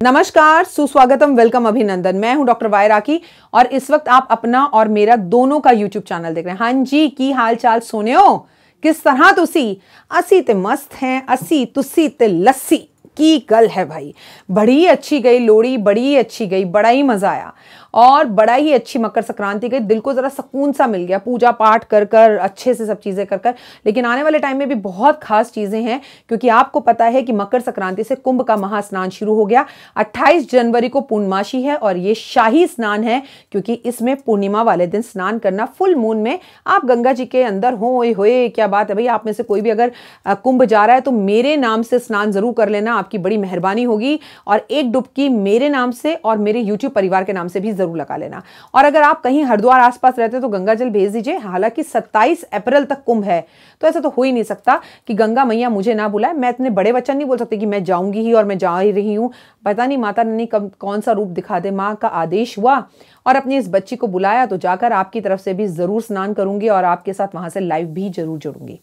नमस्कार, सुस्वागतम, वेलकम, अभिनंदन। मैं हूं डॉक्टर वाय राकी और इस वक्त आप अपना और मेरा दोनों का यूट्यूब चैनल देख रहे हैं। हाँ जी, की हाल चाल सुनियो किस तरह तुसी असी ते मस्त हैं, असी तुसी ते लस्सी की गल है भाई। बड़ी अच्छी गई लोहड़ी, बड़ी अच्छी गई, बड़ा ही मजा आया और बड़ा ही अच्छी मकर संक्रांति गई। दिल को जरा सुकून सा मिल गया, पूजा पाठ कर कर अच्छे से सब चीजें कर कर। लेकिन आने वाले टाइम में भी बहुत खास चीजें हैं, क्योंकि आपको पता है कि मकर संक्रांति से कुंभ का महास्नान शुरू हो गया। 28 जनवरी को पूर्णमासी है और ये शाही स्नान है, क्योंकि इसमें पूर्णिमा वाले दिन स्नान करना, फुल मून में आप गंगा जी के अंदर हो। होए क्या बात है भाई। आप में से कोई भी अगर कुंभ जा रहा है तो मेरे नाम से स्नान जरूर कर लेना, आपकी बड़ी मेहरबानी होगी। और एक डुबकी मेरे नाम से और मेरे यूट्यूब परिवार के नाम से भी जरूर लगा लेना। और अगर आप कहीं हरिद्वार आसपास रहते हो तो गंगा जल भेज दीजिए। हालांकि 27 अप्रैल तक कुंभ है, तो ऐसा तो हो ही नहीं सकता कि गंगा मैया मुझे ना बुलाए। मैं इतने बड़े वचन नहीं बोल सकती कि मैं जाऊंगी ही और मैं जा ही रही हूं। पता नहीं माता रानी कब कौन सा रूप दिखा दे। माँ का आदेश हुआ और अपनी इस बच्ची को बुलाया तो जाकर आपकी तरफ से भी जरूर स्नान करूंगी और आपके साथ वहां से लाइव भी जरूर जुड़ूंगी।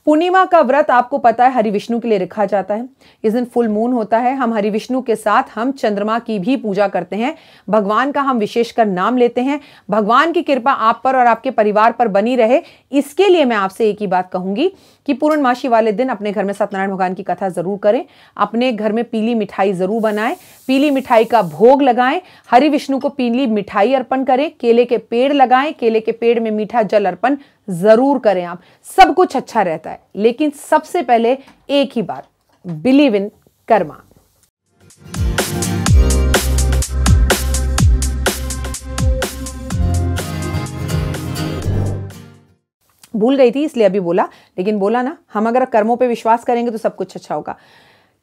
पूर्णिमा का व्रत आपको पता है हरि विष्णु के लिए रखा जाता है। इस दिन फुल मून होता है। हम हरि विष्णु के साथ हम चंद्रमा की भी पूजा करते हैं। भगवान का हम विशेषकर नाम लेते हैं। भगवान की कृपा आप पर और आपके परिवार पर बनी रहे, इसके लिए मैं आपसे एक ही बात कहूंगी कि पूर्णमासी वाले दिन अपने घर में सत्यनारायण भगवान की कथा जरूर करें। अपने घर में पीली मिठाई जरूर बनाएं, पीली मिठाई का भोग लगाएं, हरि विष्णु को पीली मिठाई अर्पण करें, केले के पेड़ लगाएं, केले के पेड़ में मीठा जल अर्पण जरूर करें। आप सब कुछ अच्छा रहता है, लेकिन सबसे पहले एक ही बात, बिलीव इन कर्मा। भूल गई थी इसलिए अभी बोला, लेकिन बोला ना, हम अगर कर्मों पे विश्वास करेंगे तो सब कुछ अच्छा होगा।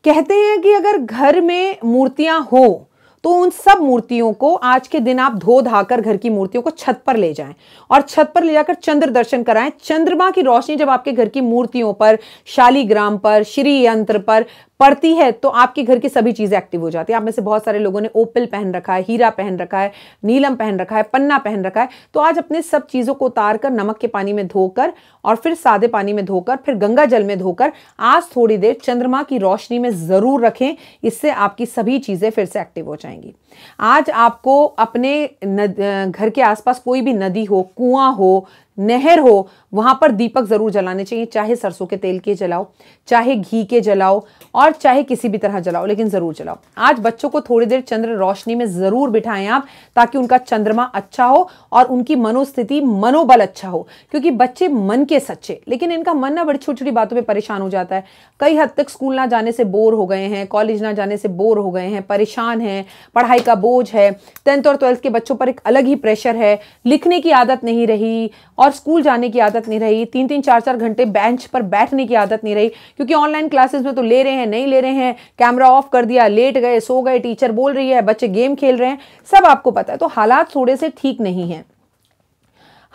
कहते हैं कि अगर घर में मूर्तियां हो तो उन सब मूर्तियों को आज के दिन आप धो धाकर घर की मूर्तियों को छत पर ले जाएं और छत पर ले जाकर चंद्र दर्शन कराएं। चंद्रमा की रोशनी जब आपके घर की मूर्तियों पर, शालीग्राम पर, श्री यंत्र पर पड़ती है तो आपके घर की सभी चीजें एक्टिव हो जाती है। आप में से बहुत सारे लोगों ने ओपिल पहन रखा है, हीरा पहन रखा है, नीलम पहन रखा है, पन्ना पहन रखा है। तो आज अपने सब चीजों को उतार कर नमक के पानी में धोकर और फिर सादे पानी में धोकर फिर गंगा जल में धोकर आज थोड़ी देर चंद्रमा की रोशनी में जरूर रखें। इससे आपकी सभी चीजें फिर से एक्टिव हो जाएंगी। आज आपको अपने घर के आसपास कोई भी नदी हो, कुआं हो, नहर हो, वहां पर दीपक जरूर जलाने चाहिए। चाहे सरसों के तेल के जलाओ, चाहे घी के जलाओ और चाहे किसी भी तरह जलाओ, लेकिन जरूर जलाओ। आज बच्चों को थोड़ी देर चंद्र रोशनी में जरूर बिठाएं आप, ताकि उनका चंद्रमा अच्छा हो और उनकी मनोस्थिति, मनोबल अच्छा हो। क्योंकि बच्चे मन के सच्चे, लेकिन इनका मन ना बड़ी छोटी छोटी बातों पे परेशान हो जाता है। कई हद तक स्कूल ना जाने से बोर हो गए हैं, कॉलेज ना जाने से बोर हो गए हैं, परेशान हैं, पढ़ाई का बोझ है। 10th और 12th के बच्चों पर एक अलग ही प्रेशर है, लिखने की आदत नहीं रही और स्कूल जाने की आदत नहीं रही, 3-3 4-4 घंटे बेंच पर बैठने की आदत नहीं रही। क्योंकि ऑनलाइन क्लासेस में तो ले रहे हैं, नहीं ले रहे हैं, कैमरा ऑफ कर दिया, लेट गए, सो गए, टीचर बोल रही है, बच्चे गेम खेल रहे हैं, सब आपको पता है। तो हालात थोड़े से ठीक नहीं हैं।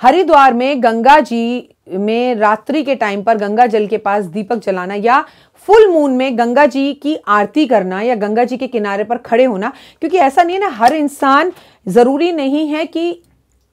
हरिद्वार में गंगा जी में रात्रि के टाइम पर गंगा जल के पास दीपक जलाना या फुल मून में गंगा जी की आरती करना या गंगा जी के किनारे पर खड़े होना, क्योंकि ऐसा नहीं है ना, हर इंसान, जरूरी नहीं है कि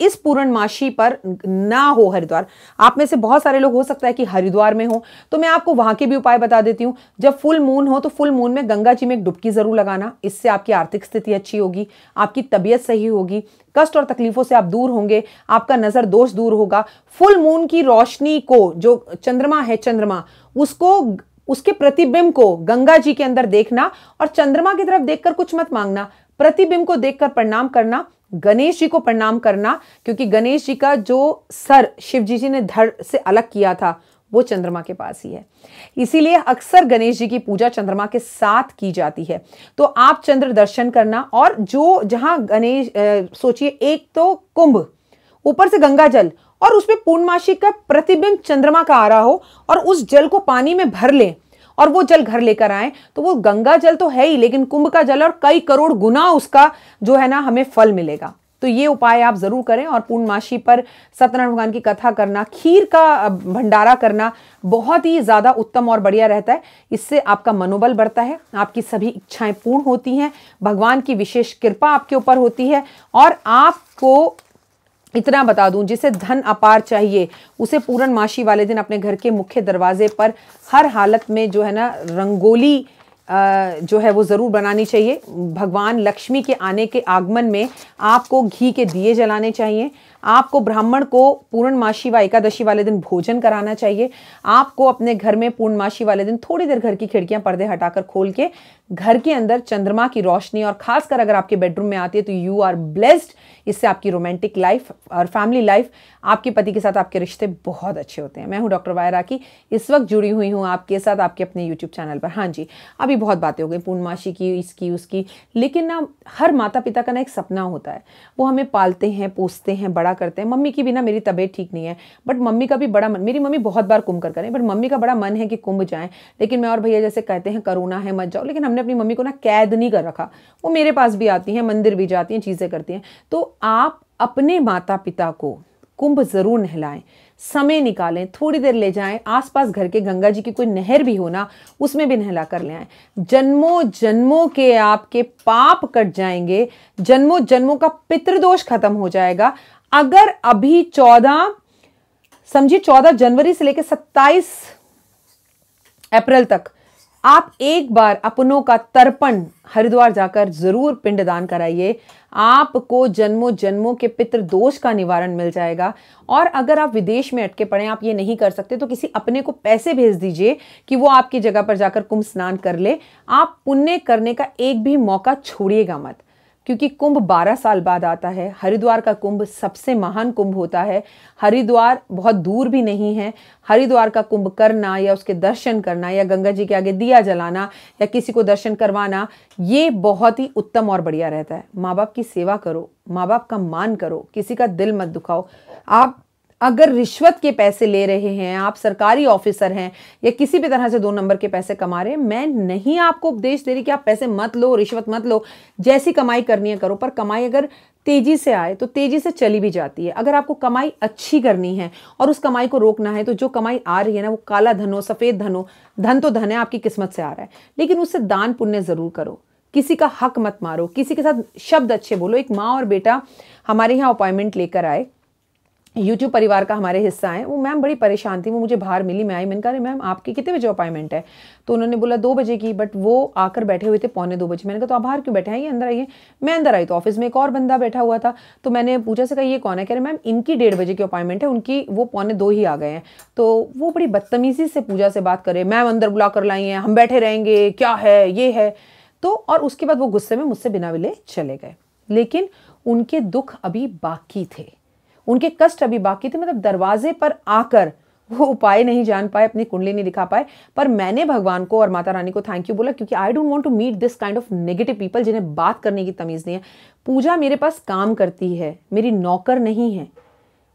इस पूर्णमासी पर ना हो हरिद्वार। आप में से बहुत सारे लोग हो सकता है कि हरिद्वार में हो, तो मैं आपको वहां के भी उपाय बता देती हूं। जब फुल मून हो तो फुल मून में गंगा जी में एक डुबकी जरूर लगाना। इससे आपकी आर्थिक स्थिति अच्छी होगी, आपकी तबीयत सही होगी, कष्ट और तकलीफों से आप दूर होंगे, आपका नजर दोष दूर होगा। फुल मून की रोशनी को, जो चंद्रमा है, चंद्रमा उसको, उसके प्रतिबिंब को गंगा जी के अंदर देखना और चंद्रमा की तरफ देखकर कुछ मत मांगना, प्रतिबिंब को देखकर प्रणाम करना, गणेश जी को प्रणाम करना। क्योंकि गणेश जी का जो सर शिव जी ने धड़ से अलग किया था वो चंद्रमा के पास ही है, इसीलिए अक्सर गणेश जी की पूजा चंद्रमा के साथ की जाती है। तो आप चंद्र दर्शन करना और जो जहां गणेश, सोचिए एक तो कुंभ, ऊपर से गंगा जल और उसमें पूर्णमासी का प्रतिबिंब चंद्रमा का आ रहा हो और उस जल को पानी में भर लें और वो जल घर लेकर आए, तो वो गंगा जल तो है ही, लेकिन कुंभ का जल और कई करोड़ गुना उसका जो है ना हमें फल मिलेगा। तो ये उपाय आप जरूर करें। और पूर्णमासी पर सत्यनारायण भगवान की कथा करना, खीर का भंडारा करना बहुत ही ज्यादा उत्तम और बढ़िया रहता है। इससे आपका मनोबल बढ़ता है, आपकी सभी इच्छाएं पूर्ण होती हैं, भगवान की विशेष कृपा आपके ऊपर होती है। और आपको इतना बता दूं, जिसे धन अपार चाहिए उसे पूर्णमासी वाले दिन अपने घर के मुख्य दरवाजे पर हर हालत में जो है ना रंगोली जो है वो ज़रूर बनानी चाहिए। भगवान लक्ष्मी के आने के आगमन में आपको घी के दिए जलाने चाहिए। आपको ब्राह्मण को पूर्णमासी व एकादशी वाले दिन भोजन कराना चाहिए। आपको अपने घर में पूर्णमासी वाले दिन थोड़ी देर घर की खिड़कियां पर्दे हटाकर खोल के घर के अंदर चंद्रमा की रोशनी, और खासकर अगर आपके बेडरूम में आती है तो यू आर ब्लेस्ड। इससे आपकी रोमांटिक लाइफ और फैमिली लाइफ, आपके पति के साथ आपके रिश्ते बहुत अच्छे होते हैं। मैं हूं डॉक्टर वाया राकी, इस वक्त जुड़ी हुई हूं आपके साथ आपके अपने यूट्यूब चैनल पर। हाँ जी, अभी बहुत बातें हो गई पूर्णमासी की, इसकी उसकी, लेकिन ना हर माता पिता का ना एक सपना होता है, वो हमें पालते हैं, पोसते हैं, बड़ा करते हैं। मम्मी की भी ना मेरी तबीयत ठीक नहीं है, बट मम्मी का भी बड़ा मन, मेरी मम्मी बहुत बार कुंभ करें, बट मम्मी का बड़ा मन है कि कुंभ जाएं। लेकिन मैं और भैया जैसे कहते हैं कोरोना है मत जाओ, लेकिन हमने अपनी मम्मी को ना कैद नहीं कर रखा। वो मेरे पास भी आती हैं, मंदिर भी जाती हैं, चीज़ें करती हैं। तो आप अपने माता पिता को कुंभ जरूर नहलाएं, समय निकालें, थोड़ी देर ले जाएं, आसपास घर के गंगा जी की कोई नहर भी हो ना, उसमें भी नहला कर ले आएं। जन्मों जन्मों के आपके पाप कट जाएंगे, जन्मों जन्मों का पितृदोष खत्म हो जाएगा। अगर अभी 14 जनवरी से लेकर 27 अप्रैल तक आप एक बार अपनों का तर्पण हरिद्वार जाकर जरूर पिंडदान कराइए, आपको जन्मों जन्मों के पितृदोष का निवारण मिल जाएगा। और अगर आप विदेश में अटके पड़े, आप ये नहीं कर सकते, तो किसी अपने को पैसे भेज दीजिए कि वो आपकी जगह पर जाकर कुंभ स्नान कर ले। आप पुण्य करने का एक भी मौका छोड़िएगा मत, क्योंकि कुंभ 12 साल बाद आता है। हरिद्वार का कुंभ सबसे महान कुंभ होता है। हरिद्वार बहुत दूर भी नहीं है। हरिद्वार का कुंभ करना या उसके दर्शन करना या गंगा जी के आगे दिया जलाना या किसी को दर्शन करवाना, ये बहुत ही उत्तम और बढ़िया रहता है। माँ बाप की सेवा करो, माँ बाप का मान करो, किसी का दिल मत दुखाओ। आप अगर रिश्वत के पैसे ले रहे हैं, आप सरकारी ऑफिसर हैं या किसी भी तरह से 2 नंबर के पैसे कमा रहे हैं, मैं नहीं आपको उपदेश दे रही कि आप पैसे मत लो, रिश्वत मत लो। जैसी कमाई करनी है करो, पर कमाई अगर तेजी से आए तो तेजी से चली भी जाती है। अगर आपको कमाई अच्छी करनी है और उस कमाई को रोकना है, तो जो कमाई आ रही है ना, वो काला धन हो, सफेद धन हो, धन तो धन है, आपकी किस्मत से आ रहा है, लेकिन उससे दान पुण्य जरूर करो। किसी का हक मत मारो, किसी के साथ शब्द अच्छे बोलो। एक माँ और बेटा हमारे यहाँ अपॉइंटमेंट लेकर आए, यूट्यूब परिवार का हमारे हिस्सा है। वो मैम बड़ी परेशान थी, वो मुझे बाहर मिली, मैं आई, मैंने कहा मैम आपकी कितने बजे अपॉइंटमेंट है? तो उन्होंने बोला 2 बजे की, बट वो आकर बैठे हुए थे 1:45 बजे। मैंने कहा तो आप बाहर क्यों बैठे हैं, ये अंदर आइए। मैं अंदर आई तो ऑफिस में एक और बंदा बैठा हुआ था। तो मैंने पूजा से कहा ये कौन है? कह रहे मैम इनकी 1:30 बजे की अपॉइंटमेंट है, उनकी वो 1:45 ही आ गए हैं। तो वो बड़ी बदतमीजी से पूजा से बात करे, मैम अंदर बुला कर लाई हैं, हम बैठे रहेंगे, क्या है ये है। तो और उसके बाद वो गुस्से में मुझसे बिना मिले चले गए। लेकिन उनके दुख अभी बाकी थे, उनके कष्ट अभी बाकी थे। मतलब दरवाजे पर आकर वो उपाय नहीं जान पाए, अपनी कुंडली नहीं दिखा पाए। पर मैंने भगवान को और माता रानी को थैंक यू बोला, क्योंकि I don't want to meet this kind of negative people जिन्हें बात करने की तमीज नहीं है। पूजा मेरे पास काम करती है, मेरी नौकर नहीं है।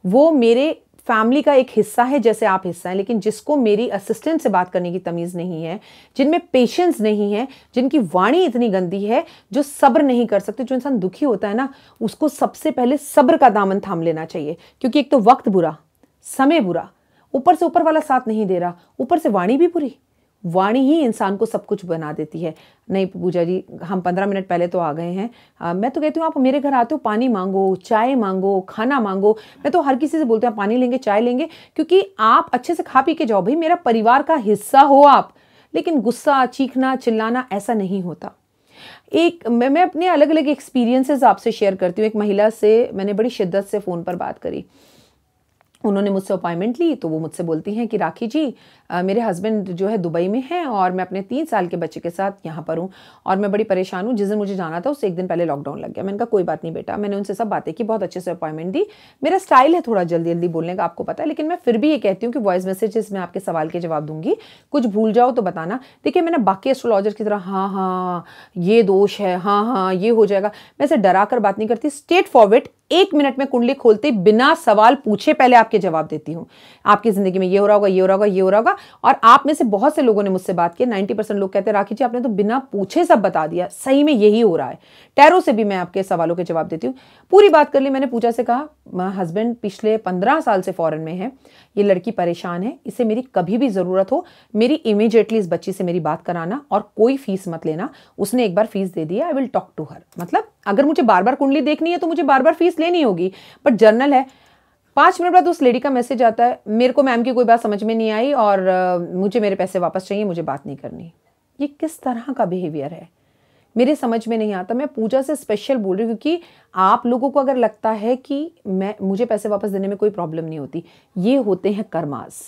वो मेरे फैमिली का एक हिस्सा है, जैसे आप हिस्सा हैं। लेकिन जिसको मेरी असिस्टेंट से बात करने की तमीज़ नहीं है, जिनमें पेशेंस नहीं है, जिनकी वाणी इतनी गंदी है, जो सब्र नहीं कर सकते, जो इंसान दुखी होता है ना, उसको सबसे पहले सब्र का दामन थाम लेना चाहिए। क्योंकि एक तो वक्त बुरा, समय बुरा, ऊपर से ऊपर वाला साथ नहीं दे रहा, ऊपर से वाणी भी बुरी। वाणी ही इंसान को सब कुछ बना देती है। नहीं पूजा जी, हम 15 मिनट पहले तो आ गए हैं। मैं तो कहती हूँ आप मेरे घर आते हो, पानी मांगो, चाय मांगो, खाना मांगो। मैं तो हर किसी से बोलती हूँ पानी लेंगे, चाय लेंगे, क्योंकि आप अच्छे से खा पी के जाओ। भाई मेरा परिवार का हिस्सा हो आप। लेकिन गुस्सा, चीखना, चिल्लाना ऐसा नहीं होता। मैं अपने अलग अलग एक्सपीरियंसेस आपसे शेयर करती हूँ। एक महिला से मैंने बड़ी शिद्दत से फ़ोन पर बात करी। उन्होंने मुझसे अपॉइंटमेंट ली, तो वो मुझसे बोलती हैं कि राखी जी, मेरे हस्बैंड जो है दुबई में हैं और मैं अपने 3 साल के बच्चे के साथ यहाँ पर हूँ और मैं बड़ी परेशान हूँ। जिस दिन मुझे जाना था उससे 1 दिन पहले लॉकडाउन लग गया। मैंने कहा कोई बात नहीं बेटा। मैंने उनसे सब बातें की, बहुत अच्छे से अपॉइंटमेंट दी। मेरा स्टाइल है थोड़ा जल्दी जल्दी बोलने का, आपको पता है, लेकिन मैं फिर भी ये कहती हूँ कि वॉइस मैसेजेस में आपके सवाल के जवाब दूंगी, कुछ भूल जाओ तो बताना। देखिए मैंने बाकी एस्ट्रोलॉजर की तरह हाँ ये दोष है, हाँ ये हो जाएगा, मैं ऐसे डरा कर बात नहीं करती। स्ट्रेट फॉरवर्ड 1 मिनट में कुंडली खोलते बिना सवाल पूछे पहले आपके जवाब देती हूँ। आपकी जिंदगी में ये हो रहा होगा, ये हो रहा होगा, ये हो रहा होगा। और आप में से बहुत से लोगों ने मुझसे बात की, 90% लोग कहते हैं राखी जी आपने तो बिना पूछे सब बता दिया, सही में यही हो रहा है। टैरो से भी मैं आपके सवालों के जवाब देती हूँ। पूरी बात कर ली। मैंने पूजा से कहा हस्बैंड पिछले 15 साल से फॉरेन में है, ये लड़की परेशान है, इसे मेरी कभी भी जरूरत हो मेरी इमीडिएटली इस बच्ची से मेरी बात कराना और कोई फीस मत लेना। उसने एक बार फीस दे दिया, I will talk to her. मतलब अगर मुझे बार बार कुंडली देखनी है तो मुझे बार बार फीस लेनी होगी, बट जर्नल है। 5 मिनट बाद उस लेडी का मैसेज आता है, मेरे को मैम की कोई बात समझ में नहीं आई और मुझे मेरे पैसे वापस चाहिए, मुझे बात नहीं करनी। ये किस तरह का बिहेवियर है, मेरे समझ में नहीं आता। मैं पूजा से स्पेशल बोल रही हूँ क्योंकि आप लोगों को अगर लगता है कि मुझे पैसे वापस देने में कोई प्रॉब्लम नहीं होती, ये होते हैं कर्मास।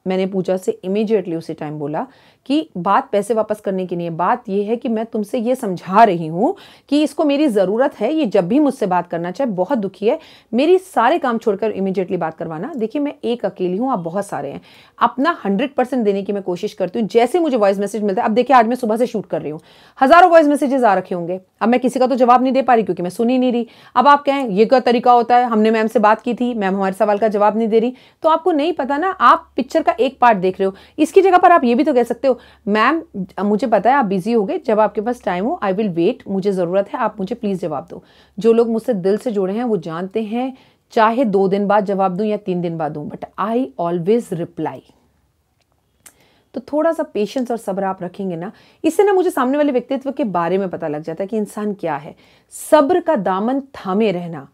मैंने पूजा से इमीडिएटली उसी टाइम बोला कि बात पैसे वापस करने की नहीं है, बात ये है कि मैं तुमसे ये समझा रही हूँ कि इसको मेरी ज़रूरत है, ये जब भी मुझसे बात करना चाहे, बहुत दुखी है, मेरी सारे काम छोड़कर इमीडिएटली बात करवाना। देखिए मैं एक अकेली हूँ, आप बहुत सारे हैं, अपना 100% देने की मैं कोशिश करती हूँ। जैसे मुझे वॉइस मैसेज मिलता है, अब देखिए आज मैं सुबह से शूट कर रही हूँ, हज़ारों वॉइस मैसेजेस आ रखे होंगे, अब मैं किसी का तो जवाब नहीं दे पा रही क्योंकि मैं सुन ही नहीं रही। अब आप कहें ये क्या तरीका होता है, हमने मैम से बात की थी, मैम हमारे सवाल का जवाब नहीं दे रही, तो आपको नहीं पता ना, आप पिक्चर का एक पार्ट देख रहे हो। इसकी जगह पर आप ये भी तो कह सकते हो, मैम मुझे पता है आप बिजी हो गए, जब आपके पास टाइम हो आई विल वेट, मुझे ज़रूरत है, आप मुझे प्लीज़ जवाब दो। जो लोग मुझसे दिल से जुड़े हैं वो जानते हैं, चाहे 2 दिन बाद जवाब दूं या 3 दिन बाद दूं, बट आई ऑलवेज रिप्लाई। तो थोड़ा सा पेशेंस और सब्र आप रखेंगे ना, इससे ना मुझे सामने वाले व्यक्तित्व के बारे में पता लग जाता है कि इंसान क्या है। सब्र का दामन थामे रहना,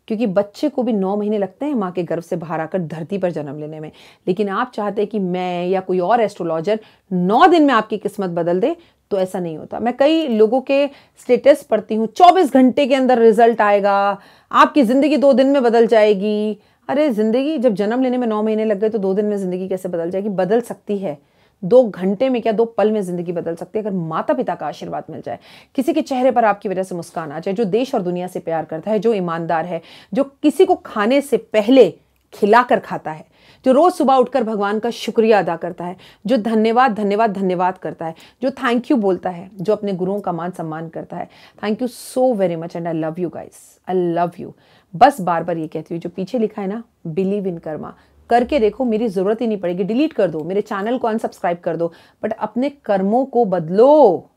क्योंकि बच्चे को भी 9 महीने लगते हैं माँ के गर्भ से बाहर आकर धरती पर जन्म लेने में, लेकिन आप चाहते हैं कि मैं या कोई और एस्ट्रोलॉजर 9 दिन में आपकी किस्मत बदल दे, तो ऐसा नहीं होता। मैं कई लोगों के स्टेटस पढ़ती हूँ, 24 घंटे के अंदर रिजल्ट आएगा, आपकी ज़िंदगी 2 दिन में बदल जाएगी। अरे ज़िंदगी जब जन्म लेने में 9 महीने लग गए तो 2 दिन में ज़िंदगी कैसे बदल जाएगी? बदल सकती है, 2 घंटे में क्या 2 पल में जिंदगी बदल सकती है, अगर माता पिता का आशीर्वाद मिल जाए, किसी के चेहरे पर आपकी वजह से मुस्कान आ जाए, जो देश और दुनिया से प्यार करता है, जो ईमानदार है, जो किसी को खाने से पहले खिलाकर खाता है, जो रोज सुबह उठकर भगवान का शुक्रिया अदा करता है, जो धन्यवाद धन्यवाद धन्यवाद करता है, जो थैंक यू बोलता है, जो अपने गुरुओं का मान सम्मान करता है। Thank you so very much and I love you guys, I love you. बस बार बार ये कहती हूँ, जो पीछे लिखा है ना, बिलीव इन कर्मा, करके देखो, मेरी जरूरत ही नहीं पड़ेगी, डिलीट कर दो, मेरे चैनल को अनसब्सक्राइब कर दो, बट अपने कर्मों को बदलो,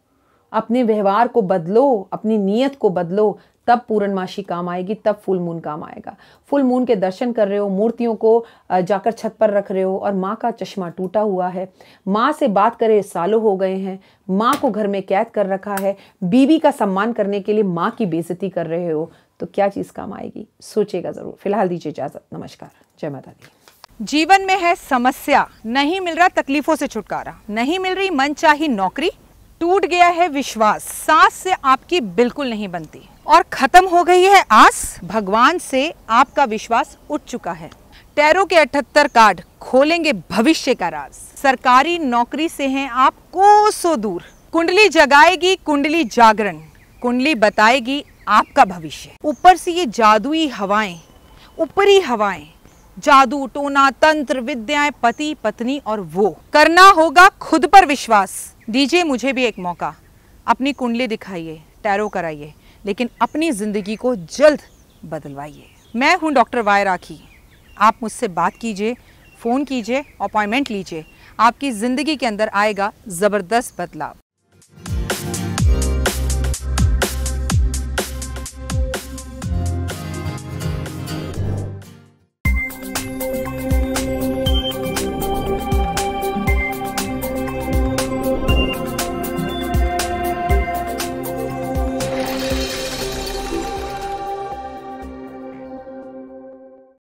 अपने व्यवहार को बदलो, अपनी नीयत को बदलो, तब पूर्णमासी काम आएगी, तब फुल मून काम आएगा। फुल मून के दर्शन कर रहे हो, मूर्तियों को जाकर छत पर रख रहे हो और माँ का चश्मा टूटा हुआ है, माँ से बात करे सालों हो गए हैं, माँ को घर में कैद कर रखा है, बीवी का सम्मान करने के लिए माँ की बेइज्जती कर रहे हो, तो क्या चीज़ काम आएगी? सोचेगा ज़रूर। फिलहाल दीजिए इजाज़त, नमस्कार, जय माता दी। जीवन में है समस्या, नहीं मिल रहा तकलीफों से छुटकारा, नहीं मिल रही मनचाही नौकरी, टूट गया है विश्वास, सांस से आपकी बिल्कुल नहीं बनती और खत्म हो गई है आस, भगवान से आपका विश्वास उठ चुका है। टैरो के 78 कार्ड खोलेंगे भविष्य का राज, सरकारी नौकरी से हैं आप कोसों दूर, कुंडली जगाएगी कुंडली जागरण, कुंडली बताएगी आपका भविष्य। ऊपर से ये जादुई हवाएं, ऊपरी हवाएं, जादू टोना तंत्र विद्याएं, पति पत्नी और वो, करना होगा खुद पर विश्वास। दीजिए मुझे भी एक मौका, अपनी कुंडली दिखाइए, टैरो कराइए, लेकिन अपनी जिंदगी को जल्द बदलवाइए। मैं हूं डॉक्टर वाई राखी, आप मुझसे बात कीजिए, फ़ोन कीजिए, अपॉइंटमेंट लीजिए, आपकी ज़िंदगी के अंदर आएगा ज़बरदस्त बदलाव।